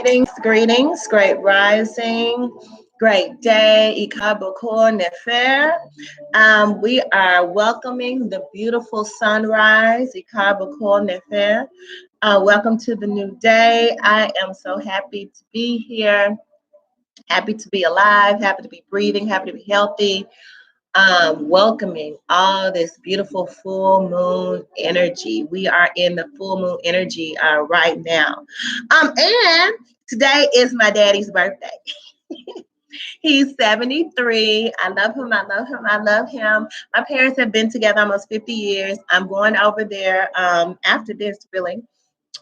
Greetings, great rising, great day, Ikaboko Nefer. We are welcoming the beautiful sunrise, Ikaboko Nefer. Welcome to the new day. I am so happy to be here, happy to be alive, happy to be breathing, happy to be healthy. Welcoming all this beautiful full moon energy. We are in the full moon energy right now. And today is my daddy's birthday. He's 73. I love him. I love him. I love him. My parents have been together almost 50 years. I'm going over there after this, really.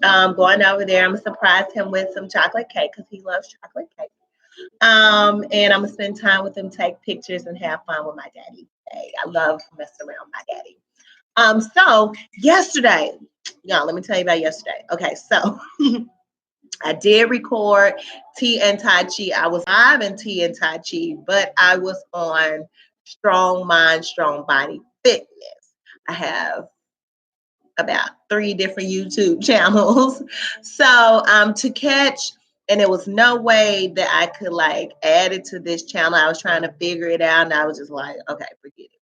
Going over there. I'm going to surprise him with some chocolate cake because he loves chocolate cake. And I'm gonna spend time with him, take pictures, and have fun with my daddy today. I love messing around with my daddy. So yesterday, y'all, let me tell you about yesterday. Okay, so I did record Tea and TaiChi. I was live in Tea and TaiChi, but I was on Strong Mind, Strong Body Fitness. I have about 3 different YouTube channels. So to catch, and there was no way that I could like add it to this channel. I was trying to figure it out, and I was just like, okay, forget it.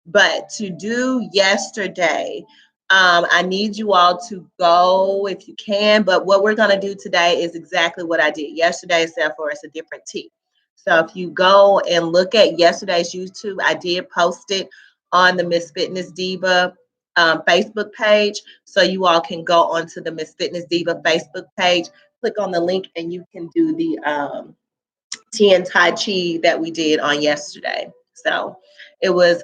But to do yesterday, I need you all to go if you can. But what we're gonna do today is exactly what I did yesterday, except for it's a different tea. So if you go and look at yesterday's YouTube, I did post it on the Miss Fitness Diva Facebook page. So you all can go onto the Miss Fitness Diva Facebook page, click on the link, and you can do the Tea and TaiChi that we did on yesterday. So it was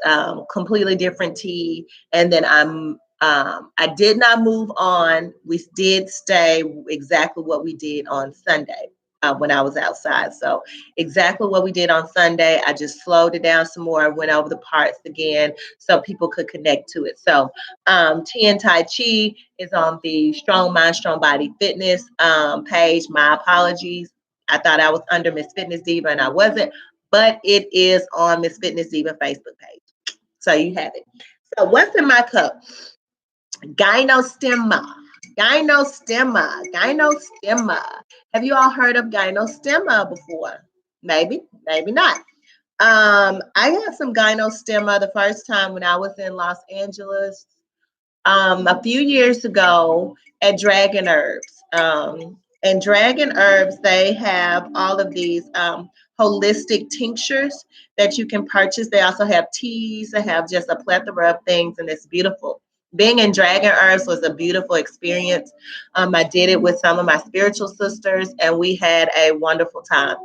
completely different tea. And then I did not move on. We did stay exactly what we did on Sunday when I was outside. So exactly what we did on Sunday. I just slowed it down some more. I went over the parts again so people could connect to it. So Tea and TaiChi is on the Strong Mind, Strong Body Fitness page. My apologies. I thought I was under Miss Fitness Diva and I wasn't, but it is on Miss Fitness Diva Facebook page. So you have it. So what's in my cup? Gynostemma. Have you all heard of Gynostemma before? Maybe, maybe not. I had some Gynostemma the first time when I was in Los Angeles a few years ago at Dragon Herbs. And Dragon Herbs, they have all of these holistic tinctures that you can purchase. They also have teas. They have just a plethora of things, and it's beautiful. Being in Dragon Herbs was a beautiful experience. I did it with some of my spiritual sisters, and we had a wonderful time.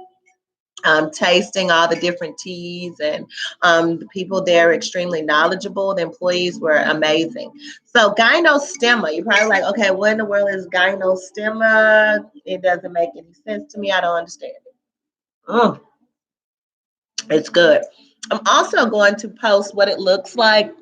Tasting all the different teas, and the people there are extremely knowledgeable. The employees were amazing. So gynostemma, you're probably like, okay, what in the world is gynostemma? It doesn't make any sense to me. I don't understand it. It's good. I'm also going to post what it looks like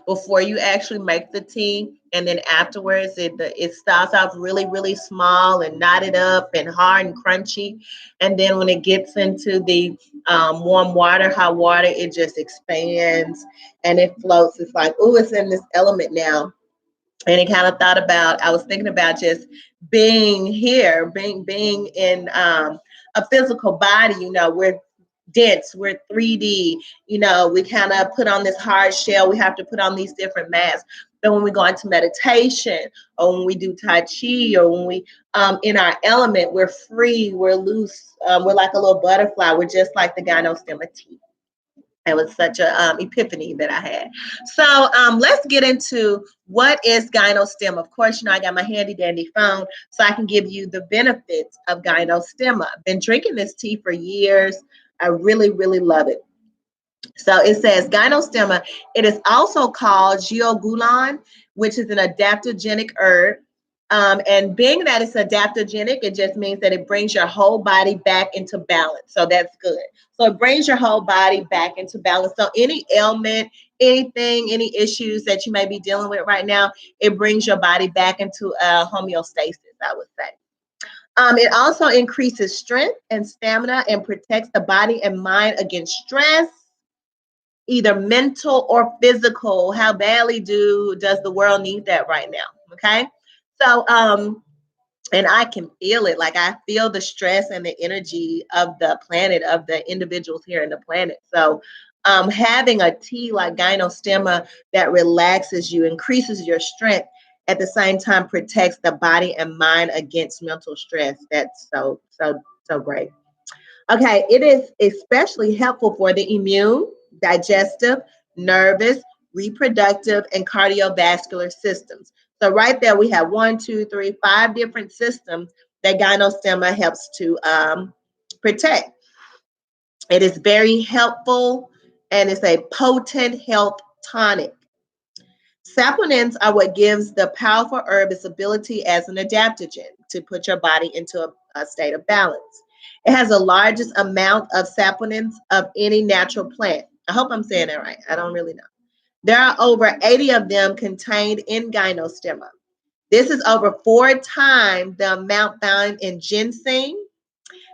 before you actually make the tea, and then afterwards it starts off really small and knotted up and hard and crunchy, and then when it gets into the warm water, hot water, it just expands and it floats. It's like, oh, it's in this element now. And it kind of I was thinking about just being here, being in a physical body. We're dense, we're 3D, we kind of put on this hard shell, we have to put on these different masks. But when we go into meditation, or when we do Tai Chi, or when we in our element, we're free, we're loose, we're like a little butterfly, we're just like the Gynostemma tea. It was such a epiphany that I had. So let's get into what is Gynostemma. Of course, I got my handy dandy phone so I can give you the benefits of Gynostemma. I've been drinking this tea for years. I really love it. So it says Gynostemma. It is also called Giogulan, which is an adaptogenic herb. And being that it's adaptogenic, it just means that it brings your whole body back into balance. So that's good. So it brings your whole body back into balance. So any ailment, anything, any issues that you may be dealing with right now, it brings your body back into homeostasis, I would say. It also increases strength and stamina and protects the body and mind against stress, either mental or physical. How badly does the world need that right now? Okay. So And I can feel it. Like I feel the stress and the energy of the planet, of the individuals here in the planet. So having a tea like Gynostemma that relaxes you, increases your strength, at the same time protects the body and mind against mental stress. That's so great. Okay, it is especially helpful for the immune, digestive, nervous, reproductive, and cardiovascular systems. So right there, we have 5 different systems that Gynostemma helps to protect. It is very helpful and it's a potent health tonic. Saponins are what gives the powerful herb its ability as an adaptogen to put your body into a state of balance. It has the largest amount of saponins of any natural plant. I hope I'm saying that right. I don't really know. There are over 80 of them contained in Gynostemma. This is over 4 times the amount found in ginseng.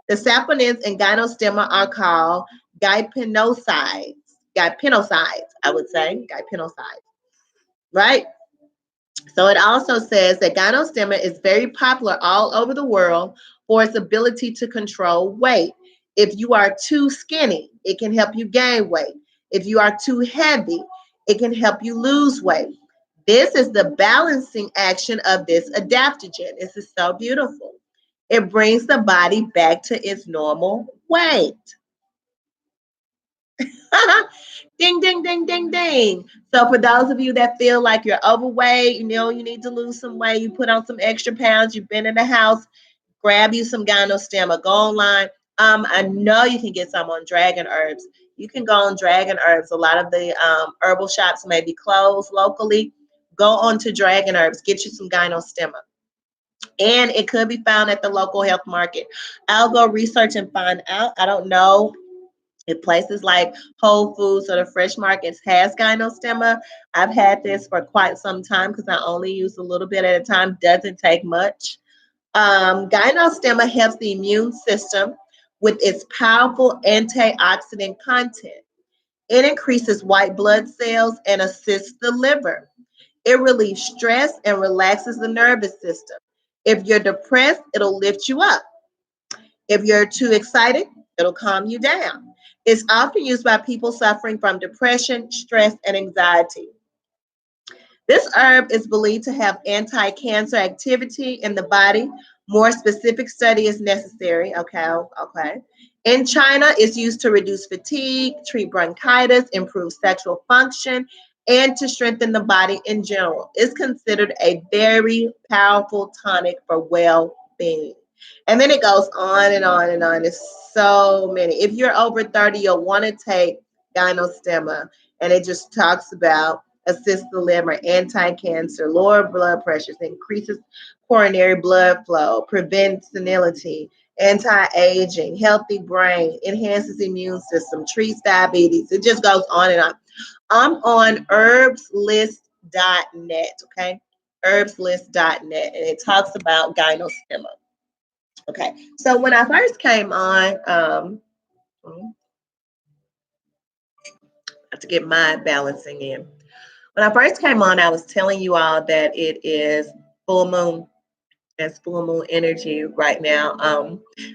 The saponins in Gynostemma are called gypenosides. Gypenosides, I would say. Gypenosides, right? So it also says that Gynostemma is very popular all over the world for its ability to control weight. If you are too skinny, it can help you gain weight. If you are too heavy, it can help you lose weight. This is the balancing action of this adaptogen. This is so beautiful. It brings the body back to its normal weight. Ding, ding, ding, ding, ding. So for those of you that feel like you're overweight, you know, you need to lose some weight, you put on some extra pounds, you've been in the house, grab you some Gynostemma, go online. I know you can get some on Dragon Herbs. You can go on Dragon Herbs. A lot of the herbal shops may be closed locally. Go on to Dragon Herbs, get you some Gynostemma. And it could be found at the local health market. I'll go research and find out. I don't know if places like Whole Foods or the fresh markets has Gynostemma. I've had this for quite some time because I only use a little bit at a time. Doesn't take much. Gynostemma helps the immune system with its powerful antioxidant content. It increases white blood cells and assists the liver. It relieves stress and relaxes the nervous system. If you're depressed, it'll lift you up. If you're too excited, it'll calm you down. It's often used by people suffering from depression, stress, and anxiety. This herb is believed to have anti-cancer activity in the body. More specific study is necessary. Okay. In China, it's used to reduce fatigue, treat bronchitis, improve sexual function, and to strengthen the body in general. It's considered a very powerful tonic for well-being. And then it goes on and on and on. There's so many. If you're over 30, you'll want to take Gynostemma, and it just talks about assists the liver, anti-cancer, lower blood pressures, increases coronary blood flow, prevents senility, anti-aging, healthy brain, enhances immune system, treats diabetes. It just goes on and on. I'm on herbslist.net, okay? Herbslist.net, and it talks about Gynostemma. Okay, so when I first came on, I have to get my balancing in. When I first came on, I was telling you all that it is full moon. It's full moon energy right now.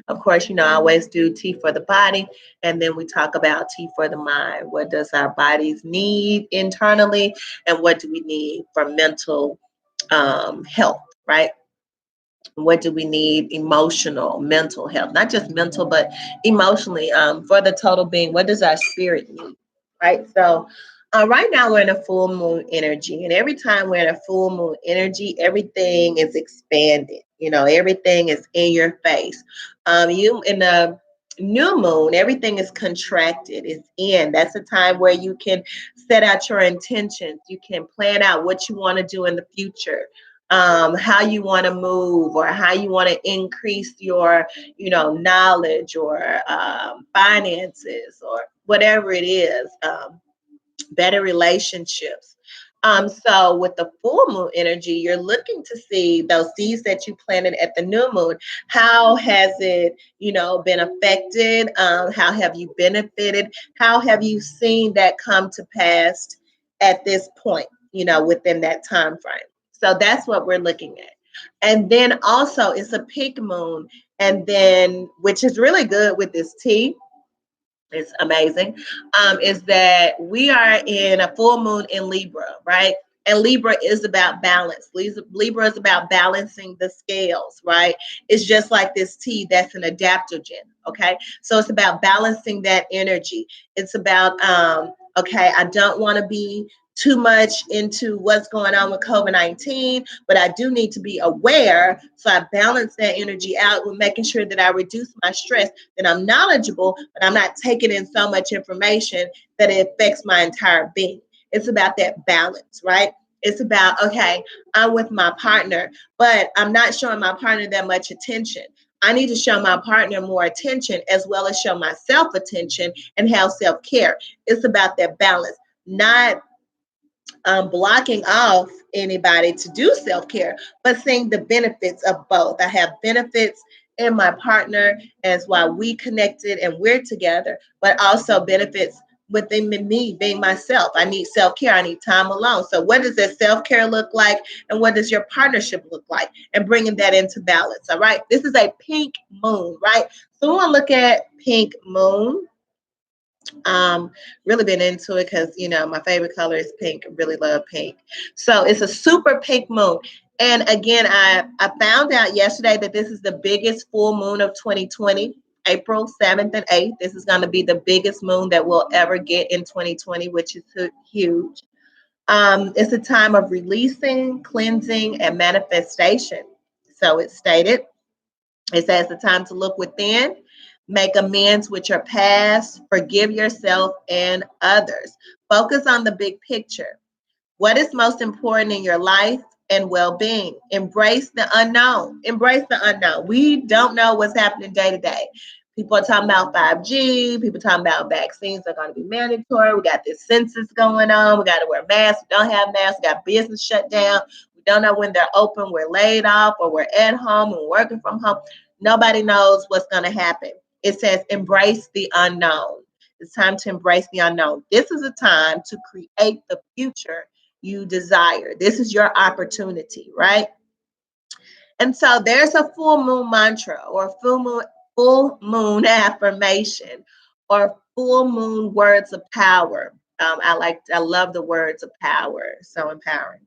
Of course, you know, I always do tea for the body, and then we talk about tea for the mind. What does our bodies need internally, and what do we need for mental health, right? What do we need emotional, mental health? Not just mental, but emotionally, for the total being. What does our spirit need, right? So right now we're in a full moon energy, and every time we're in a full moon energy, everything is expanded. You know, everything is in your face. You in the new moon, everything is contracted, it's in. That's a time where you can set out your intentions, you can plan out what you want to do in the future, how you want to move, or how you want to increase your, you know, knowledge, or finances, or whatever it is, better relationships. So with the full moon energy, you're looking to see those seeds that you planted at the new moon. How has it, you know, been affected? How have you benefited? How have you seen that come to pass at this point, you know, within that time frame? So that's what we're looking at. And then also it's a pink moon, and then which is really good with this tea. It's amazing. Is that we are in a full moon in Libra, right? And Libra is about balance. Libra is about balancing the scales, right? It's just like this tea that's an adaptogen, okay? So it's about balancing that energy. It's about, okay, I don't want to be too much into what's going on with COVID-19, but I do need to be aware. So I balance that energy out with making sure that I reduce my stress, that I'm knowledgeable, but I'm not taking in so much information that it affects my entire being. It's about that balance, right? It's about, okay, I'm with my partner, but I'm not showing my partner that much attention. I need to show my partner more attention as well as show myself attention and have self-care. It's about that balance, not blocking off anybody to do self-care, but seeing the benefits of both. I have benefits in my partner as why we connected and we're together, but also benefits within me being myself. I need self-care. I need time alone. So what does that self-care look like? And what does your partnership look like? And bringing that into balance. All right. This is a pink moon, right? So we want to look at pink moon. Really been into it because my favorite color is pink. I really love pink. So it's a super pink moon. And again, I found out yesterday that this is the biggest full moon of 2020, April 7th and 8th. This is going to be the biggest moon that we'll ever get in 2020, which is huge. It's a time of releasing, cleansing, and manifestation. So it's stated. It says the time to look within, make amends with your past, forgive yourself and others. Focus on the big picture. What is most important in your life and well-being? Embrace the unknown. Embrace the unknown. We don't know what's happening day to day. People are talking about 5G. People are talking about vaccines are going to be mandatory. We got this census going on. We got to wear masks. We don't have masks. We got business shut down. We don't know when they're open. We're laid off or we're at home and working from home. Nobody knows what's going to happen. It says embrace the unknown. It's time to embrace the unknown. This is a time to create the future you desire. This is your opportunity, right? And so there's a full moon mantra or full moon affirmation or full moon words of power. I love the words of power. So empowering.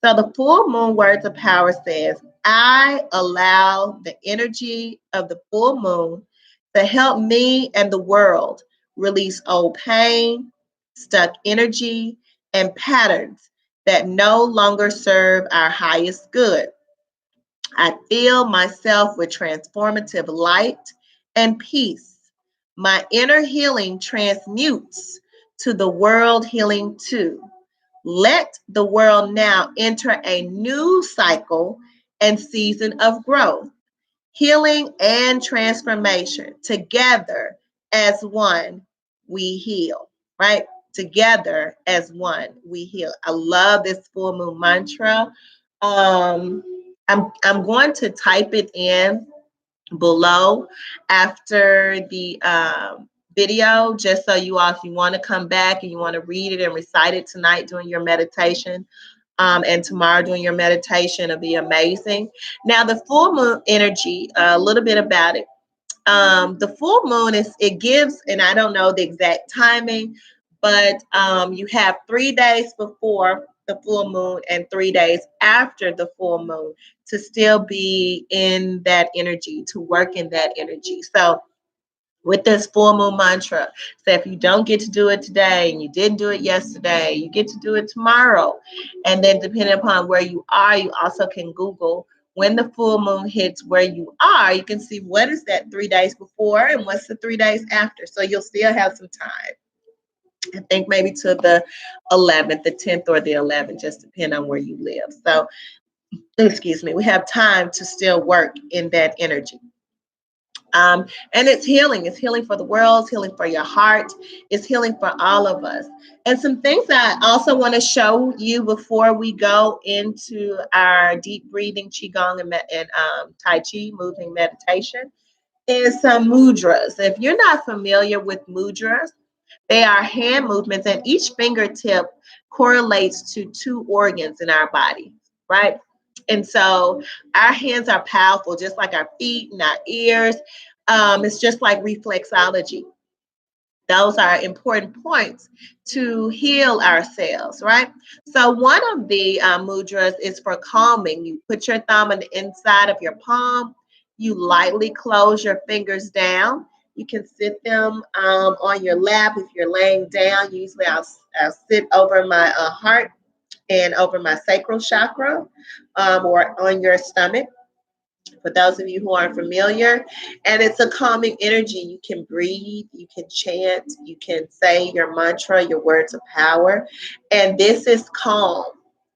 So the full moon words of power says, I allow the energy of the full moon to help me and the world release old pain, stuck energy, and patterns that no longer serve our highest good. I fill myself with transformative light and peace. My inner healing transmutes to the world healing too. Let the world now enter a new cycle and season of growth, healing, and transformation. Together as one, we heal, right? Together as one, we heal. I love this full moon mantra. Um, I'm going to type it in below after the video, just so you all, if you want to come back and you want to read it and recite it tonight during your meditation, and tomorrow doing your meditation, it'll be amazing. Now, the full moon energy, a little bit about it. The full moon it gives, and I don't know the exact timing, but you have 3 days before the full moon and 3 days after the full moon to still be in that energy, to work in that energy. So with this full moon mantra, so if you don't get to do it today and you didn't do it yesterday, you get to do it tomorrow. And then depending upon where you are, you also can Google when the full moon hits where you are. You can see what is that 3 days before and what's the 3 days after. So you'll still have some time. I think maybe to the 11th, the 10th or the 11th, just depending on where you live. So, excuse me, we have time to still work in that energy. And it's healing. It's healing for the world, it's healing for your heart, it's healing for all of us. And some things I also want to show you before we go into our deep breathing, Qigong, and Tai Chi moving meditation is some mudras. If you're not familiar with mudras, they are hand movements, and each fingertip correlates to two organs in our body, right? And so our hands are powerful, just like our feet and our ears. It's just like reflexology. Those are important points to heal ourselves, right? So one of the mudras is for calming. You put your thumb on the inside of your palm. You lightly close your fingers down. You can sit them on your lap if you're laying down. Usually I'll sit over my heart and over my sacral chakra or on your stomach, for those of you who aren't familiar. And it's a calming energy. You can breathe, you can chant, you can say your mantra, your words of power. And this is calm.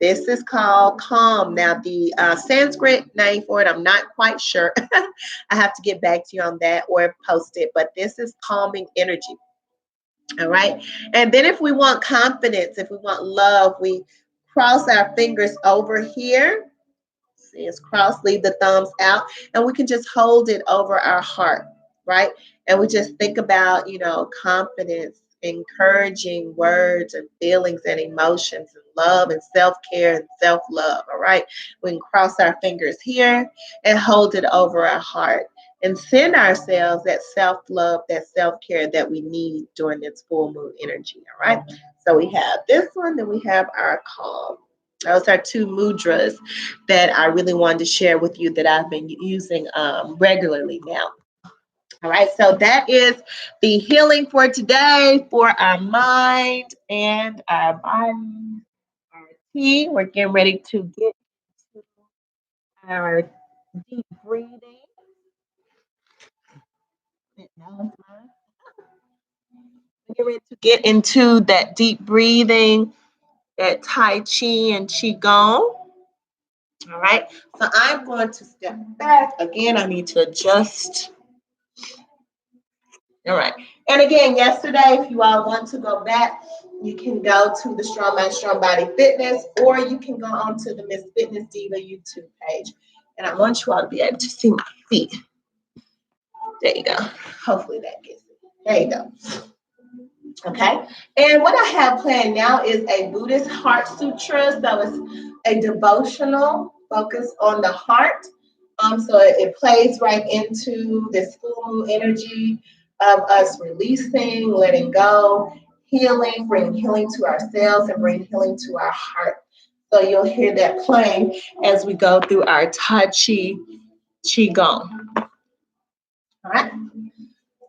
This is called calm. Now, the Sanskrit name for it, I'm not quite sure. I have to get back to you on that or post it. But this is calming energy. All right. And then if we want confidence, if we want love, we cross our fingers over here. See, it's cross, leave the thumbs out, and we can just hold it over our heart, right? And we just think about, confidence, encouraging words and feelings and emotions and love and self-care and self-love, all right? We can cross our fingers here and hold it over our heart and send ourselves that self-love, that self-care that we need during this full moon energy, all right? So we have this one, then we have our calm. Those are two mudras that I really wanted to share with you that I've been using regularly now. All right, so that is the healing for today for our mind and our body, our tea. We're getting ready to get to our deep breathing. We're getting ready to get into that deep breathing, that Tai Chi and Qigong. All right, so I'm going to step back. Again, I need to adjust. All right. And again, yesterday, if you all want to go back, you can go to the Strong Mind, Strong Body Fitness, or you can go on to the Miss Fitness Diva YouTube page. And I want you all to be able to see my feet. There you go. Hopefully that gets it. There you go. Okay. And what I have planned now is a Buddhist heart sutra. So it's a devotional focus on the heart. So it plays right into this full moon energy of us releasing, letting go, healing, bringing healing to ourselves and bringing healing to our heart. So you'll hear that playing as we go through our Tai Chi Qigong. All right.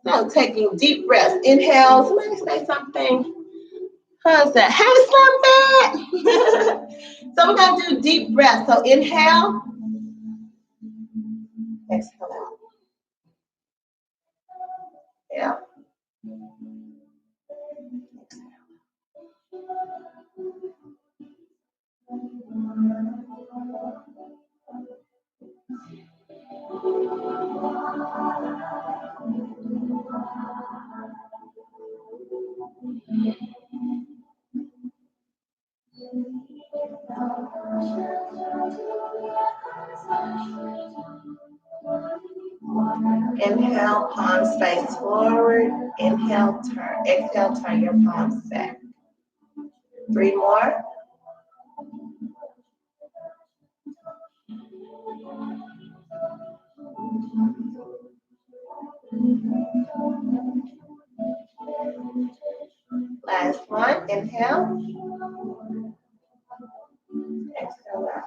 So taking deep breaths. Inhale. Somebody say something. How's that? Hey, Slim Bad. So we're going to do deep breath. So inhale. Exhale out. Yeah. Inhale, palms face forward. Inhale, turn. Exhale, turn your palms back. 3 more. Last one. Inhale. Exhale out.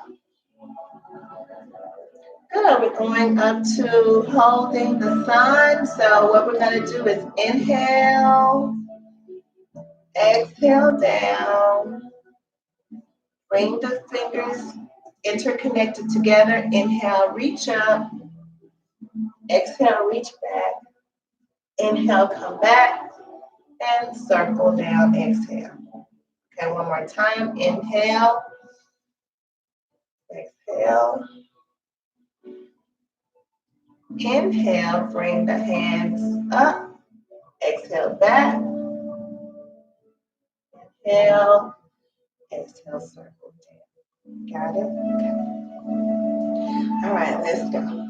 Good. We're going up to holding the sun. So what we're going to do is inhale, exhale down. Bring the fingers interconnected together. Inhale, reach up. Exhale, reach back. Inhale, come back. And circle down, exhale. Okay, one more time. Inhale, exhale. Inhale, bring the hands up. Exhale, back. Inhale, exhale, circle down. Got it? Okay. All right, let's go.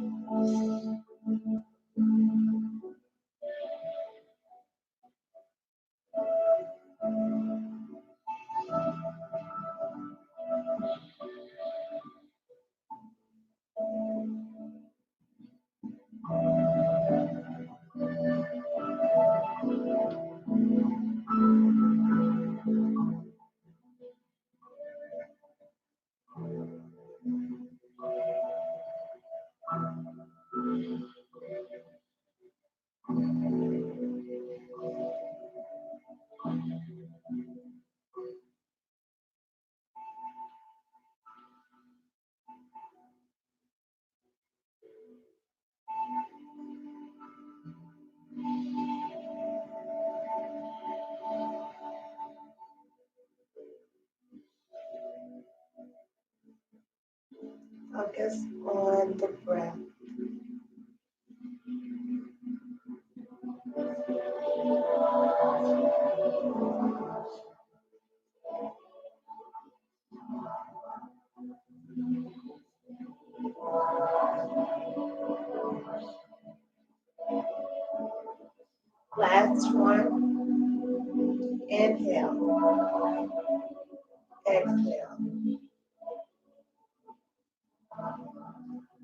Focus on the breath. Last one. Inhale. Exhale.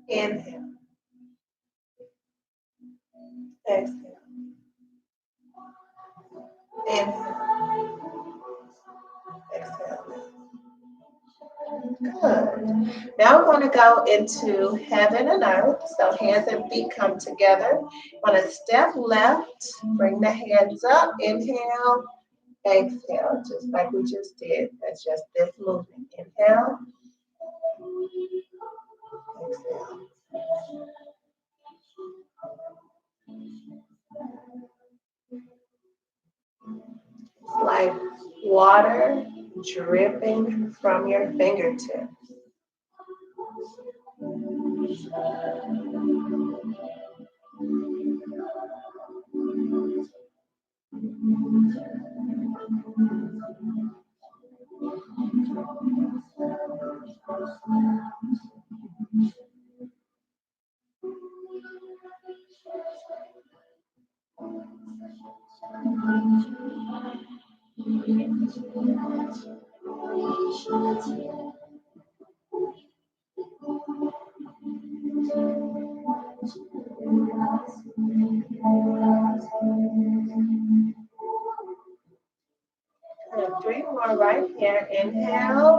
Inhale. Exhale. Inhale. Exhale. Good. Now we're going to go into heaven and earth. So hands and feet come together. On a step left, bring the hands up. Inhale. Exhale, just like we just did. That's just this movement. Inhale. Exhale. It's like water dripping from your fingertips. And 3 more right here. Inhale.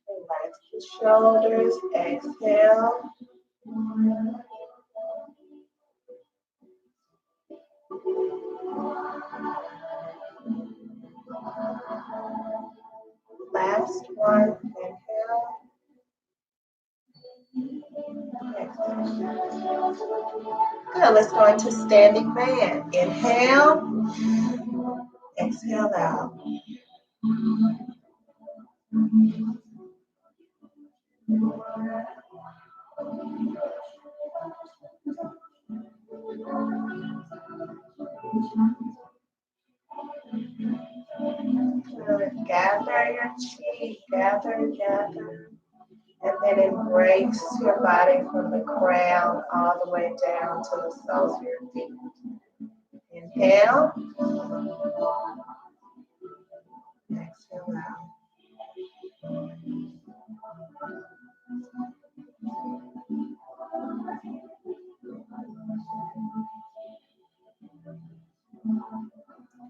Relax the shoulders. Exhale. Last one. Inhale. Exhale. Good. Let's go into standing man. Inhale. Exhale out. Gather your chi, gather, and then embrace your body from the crown all the way down to the soles of your feet. Inhale. Exhale out.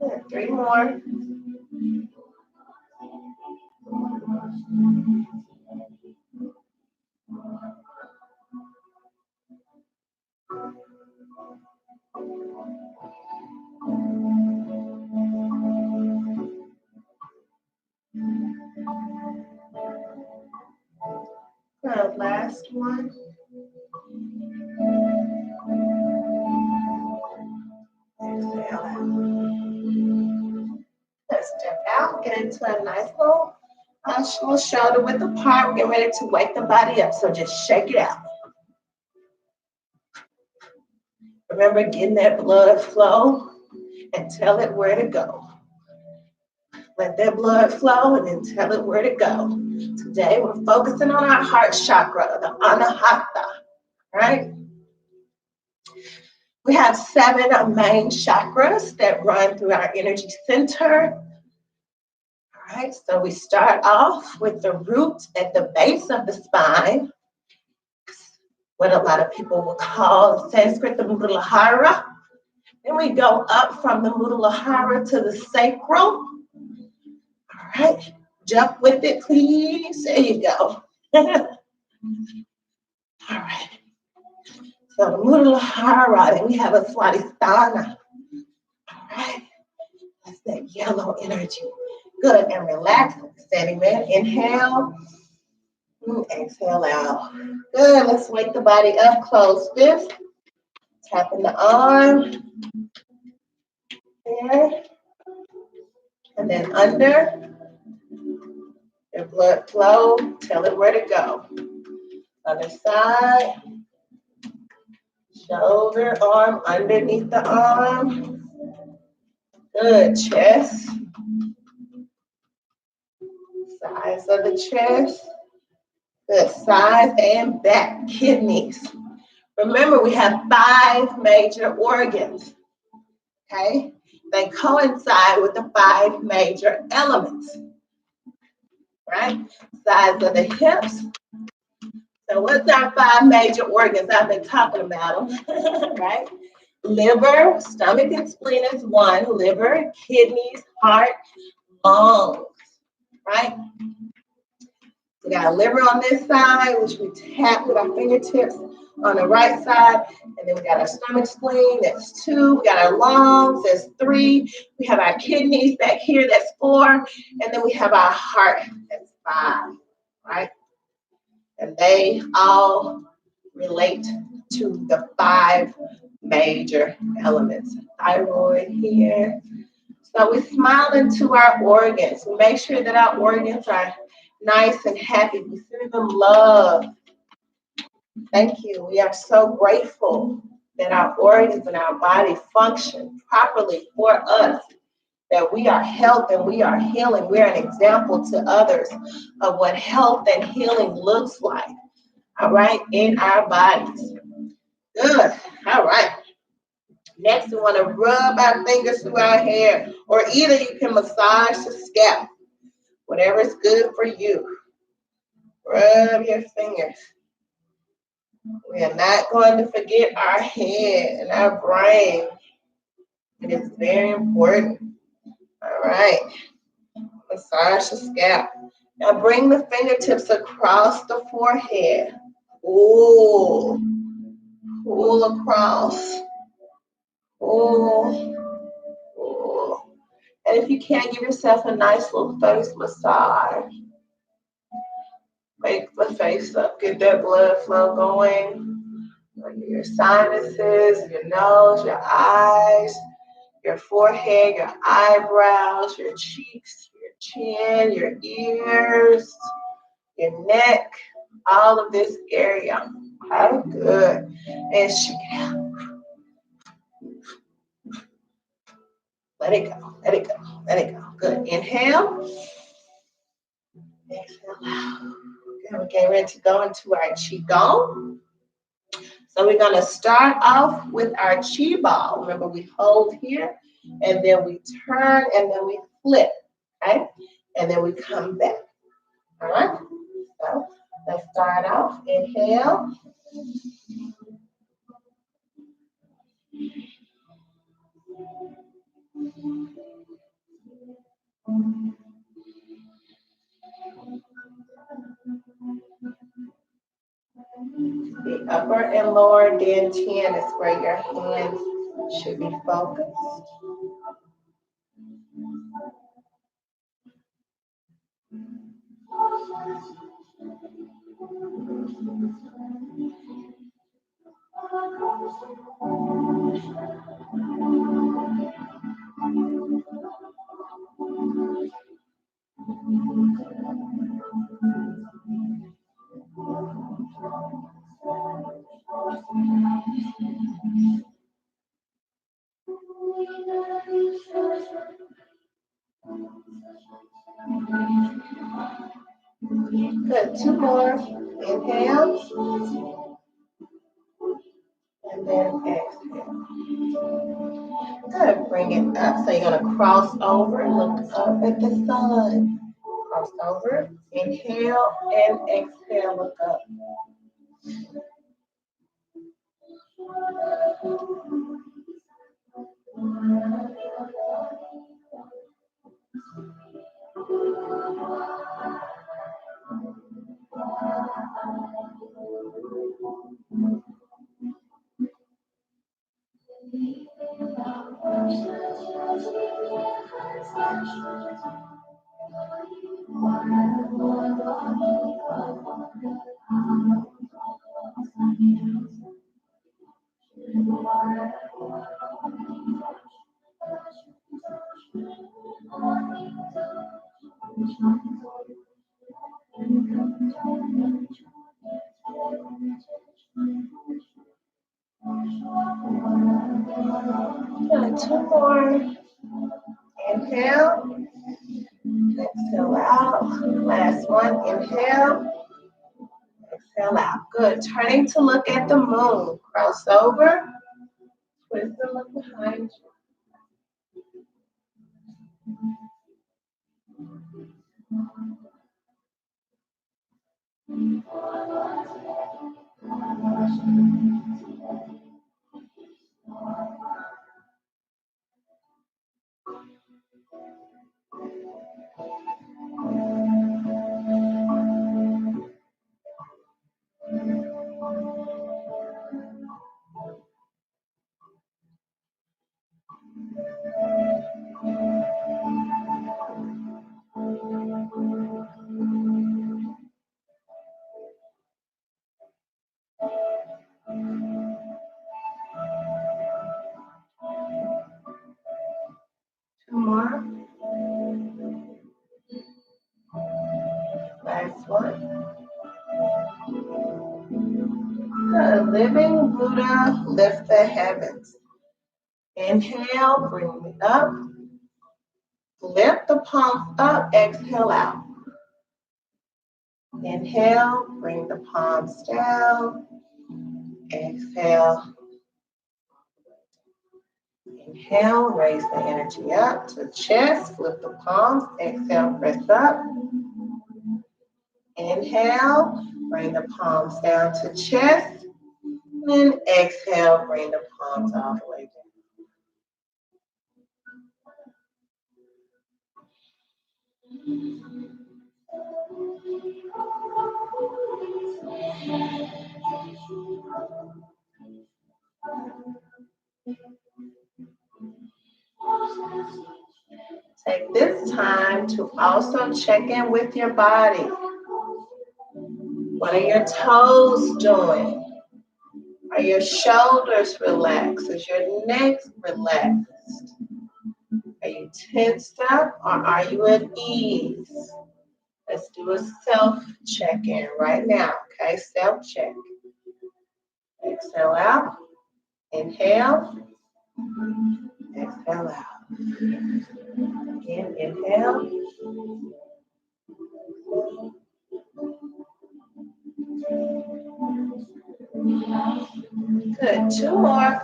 Good. 3 more. Good. Last one. Exhale out. Let's step out, get into a nice little shoulder width apart. Get ready to wake the body up. So just shake it out. Remember, getting that blood flow and tell it where to go. Let that blood flow and then tell it where to go. Today, we're focusing on our heart chakra, the anahata, right? We have 7 main chakras that run through our energy center. All right, so we start off with the root at the base of the spine, what a lot of people will call Sanskrit the Muladhara. Then we go up from the Muladhara to the sacral. All right, jump with it, please. There you go. All right. So the Muladhara, then we have a Swadhisthana. All right, that's that yellow energy. Good, and relax. Standing man, inhale. Exhale out. Good, let's wake the body up, close fist. Tapping the arm. There. And then under. Your blood flow, tell it where to go. Other side, shoulder, arm, underneath the arm. Good, chest. Sides of the chest. Good, sides and back, kidneys. Remember, we have 5 major organs, okay? They coincide with the 5 major elements, right? Sides of the hips. So what's our 5 major organs? I've been talking about them, right? Liver, stomach and spleen is 1. Liver, kidneys, heart, lungs, right? We got a liver on this side, which we tap with our fingertips on the right side. And then we got our stomach, spleen, that's 2. We got our lungs, that's 3. We have our kidneys back here, that's 4. And then we have our heart, that's 5, right? And they all relate to the 5 major elements. Thyroid here. So we smile into our organs. We make sure that our organs are nice and happy. We send them love. Thank you. We are so grateful that our organs and our body function properly for us, that we are health and we are healing. We're an example to others of what health and healing looks like, all right, in our bodies. Good. All right. Next, we want to rub our fingers through our hair, or either you can massage the scalp, whatever is good for you. Rub your fingers. We are not going to forget our head and our brain. It is very important. All right. Massage the scalp. Now bring the fingertips across the forehead. Pull. Pull across. Pull. Pull. And if you can, give yourself a nice little face massage. Make the face up, get that blood flow going. Your sinuses, your nose, your eyes, your forehead, your eyebrows, your cheeks, your chin, your ears, your neck, all of this area. Okay, good. And shake it out. Let it go, let it go, let it go. Good. Inhale. Exhale out. Okay, we're getting ready to go into our Qigong. So we're going to start off with our Qi ball. Remember, we hold here, and then we turn, and then we flip, okay? And then we come back, all right? So let's start off. Inhale. The upper and lower dantian is where your hands should be focused. Good. 2 more. Inhale. And then exhale. Good. Bring it up. So you're going to cross over and look up at the sun. Cross over. Inhale and exhale. Look up. Good. Two more. Inhale. Exhale out. Last one. Inhale. Exhale out. Good. Turning to look at the moon. Cross over. Twist and look behind you. Two more. Last one. Good. Living Buddha, lift the heavens. Inhale, bring it up. Lift the palms up, exhale out. Inhale, bring the palms down. Exhale. Inhale, raise the energy up to the chest. Flip the palms. Exhale, press up. Inhale, bring the palms down to chest. And exhale, bring the palms all the way down. Take this time to also check in with your body. What are your toes doing? Are your shoulders relaxed? Is your neck relaxed? Are you tensed up or are you at ease? Let's do a self-check-in right now, okay? Self-check. Exhale out. Inhale. Exhale out. Again, inhale. Good. Two more.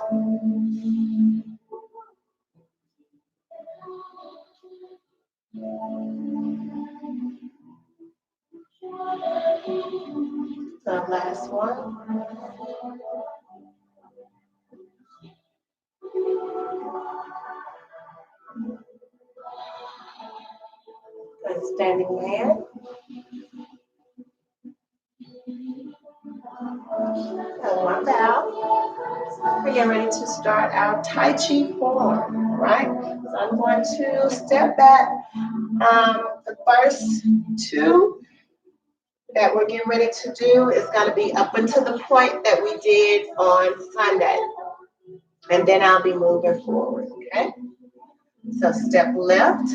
The last one. Good. Standing man. And one bow. We're getting ready to start our TaiChi form, right? So I'm going to step back. The first two that we're getting ready to do is going to be up until the point that we did on Sunday. And then I'll be moving forward, okay? So step left.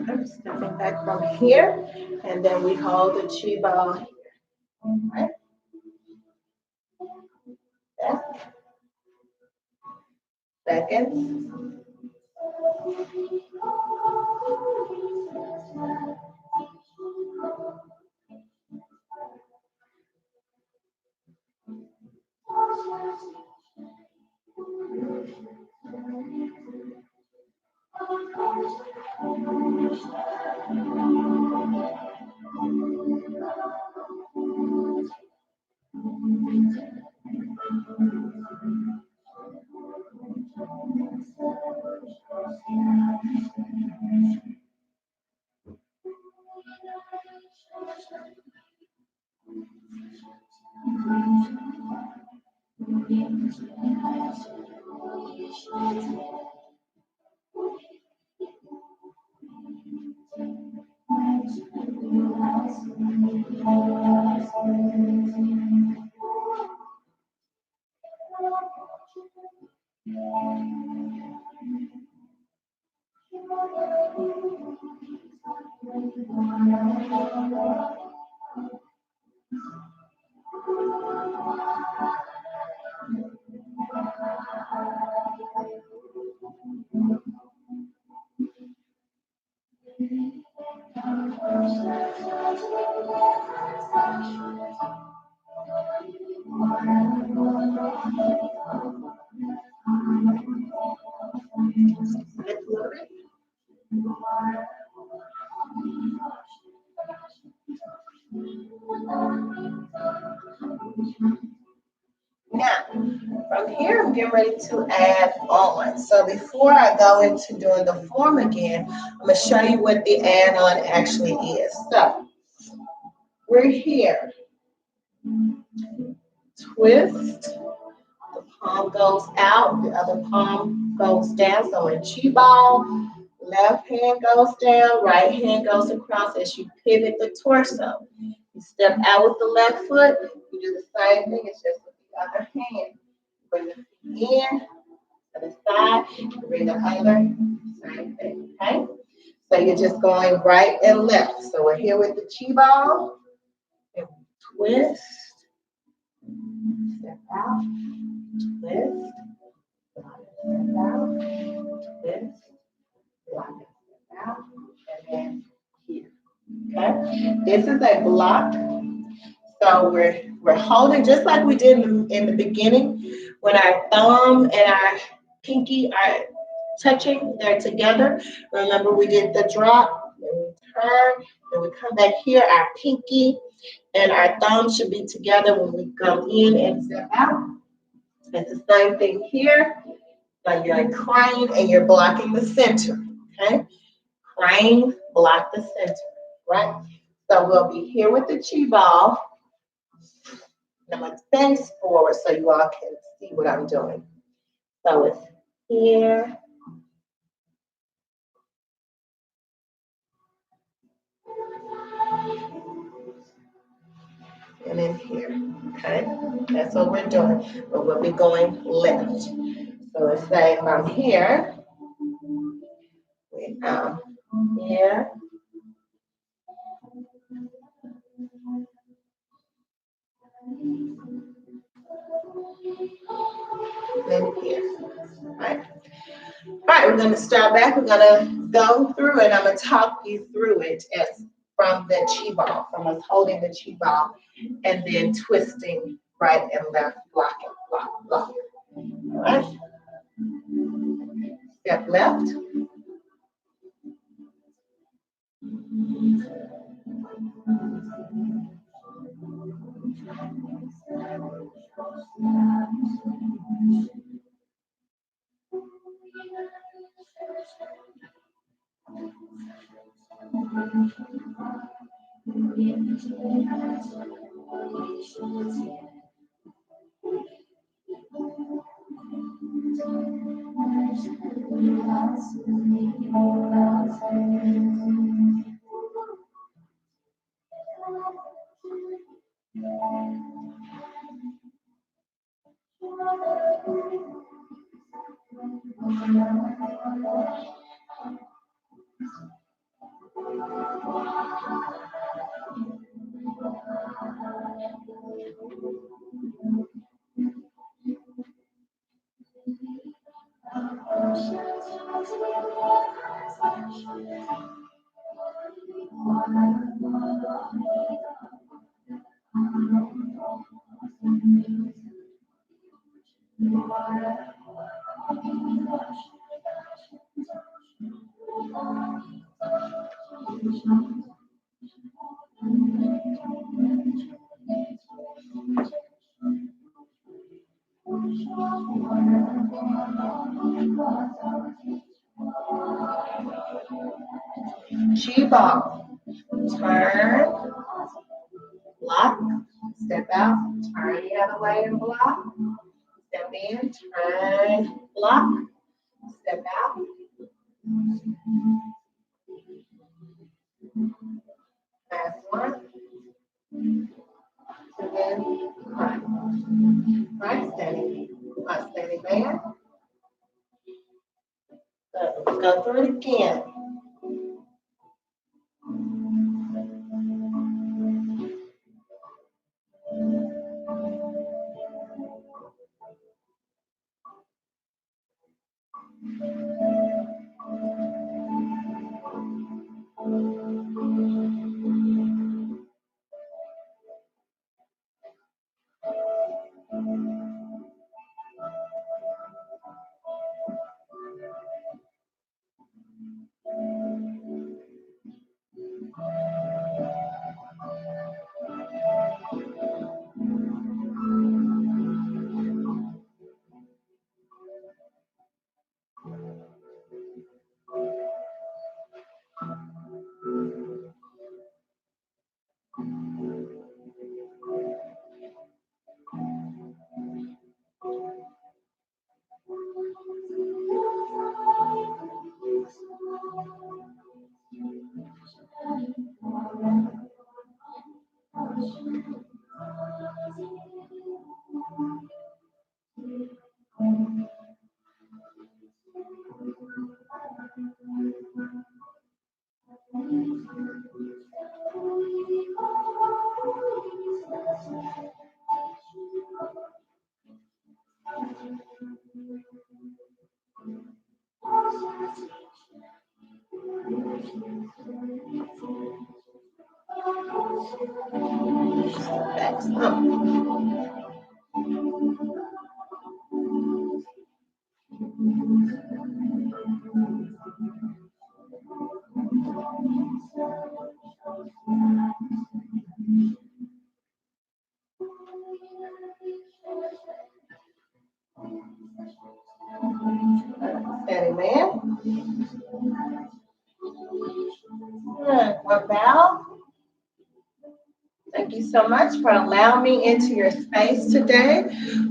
I'm stepping back from here, and then we hold the chi ball here. Right? Back. Seconds. Now, from here, I'm getting ready to add on. So before I go into doing the form again, I'm going to show you what the add-on actually is. So we're here. Twist. The palm goes out. The other palm goes down. So in chi ball, left hand goes down, right hand goes across as you pivot the torso. You step out with the left foot. You do the same thing. It's just with the other hand. Bring the feet in to the side. Bring the other. Same thing. Okay. So you're just going right and left. So we're here with the chi ball. And twist. Step out. Twist. Step out. Twist. Block it. Step out. And then here. Okay. This is a block. So we're holding just like we did in the beginning when our thumb and our pinky are touching, they're together. Remember we did the drop, then we turn, then we come back here, our pinky and our thumb should be together when we come in and step out. It's the same thing here. So you're like crane and you're blocking the center, okay? Crane, block the center, right? So we'll be here with the chi ball. I'm going to face forward so you all can see what I'm doing. So it's here. And in here, okay? That's what we're doing, but we'll be going left. So let's say if I'm here, here, then here, right? All right, we're going to start back. We're going to go through it. I'm going to talk you through it as from the chi ball, from us holding the chi ball and then twisting right and left, blocking, block, block. All right. Step left. Chi ball. Turn, block, step out, turn the other way and block. Step in, turn, block, step out. Last one. And then right. Right, standing man. Go through it again. Standing man. Good. One bow. Thank you so much for allowing me into your space today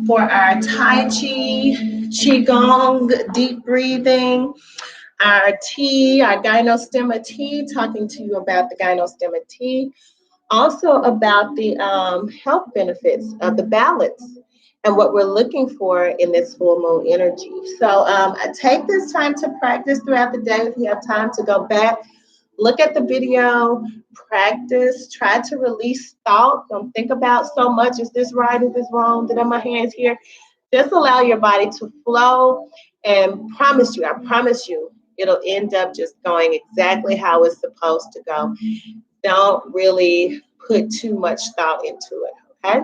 for our Tai Chi, Qigong, deep breathing, our tea, our Gynostemma tea, talking to you about the Gynostemma tea, also about the health benefits of the balance and what we're looking for in this full moon energy. So I take this time to practice throughout the day. If you have time to go back, look at the video, practice, try to release thought. Don't think about so much. Is this right? Is this wrong? Did I have my hands here? Just allow your body to flow and I promise you, it'll end up just going exactly how it's supposed to go. Don't really put too much thought into it, okay?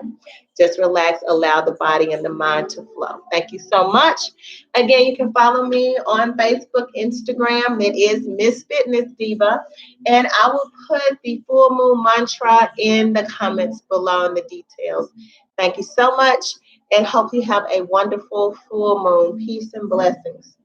Just relax, allow the body and the mind to flow. Thank you so much. Again, you can follow me on Facebook, Instagram. It is Miss Fitness Diva. And I will put the full moon mantra in the comments below in the details. Thank you so much, and hope you have a wonderful full moon. Peace and blessings.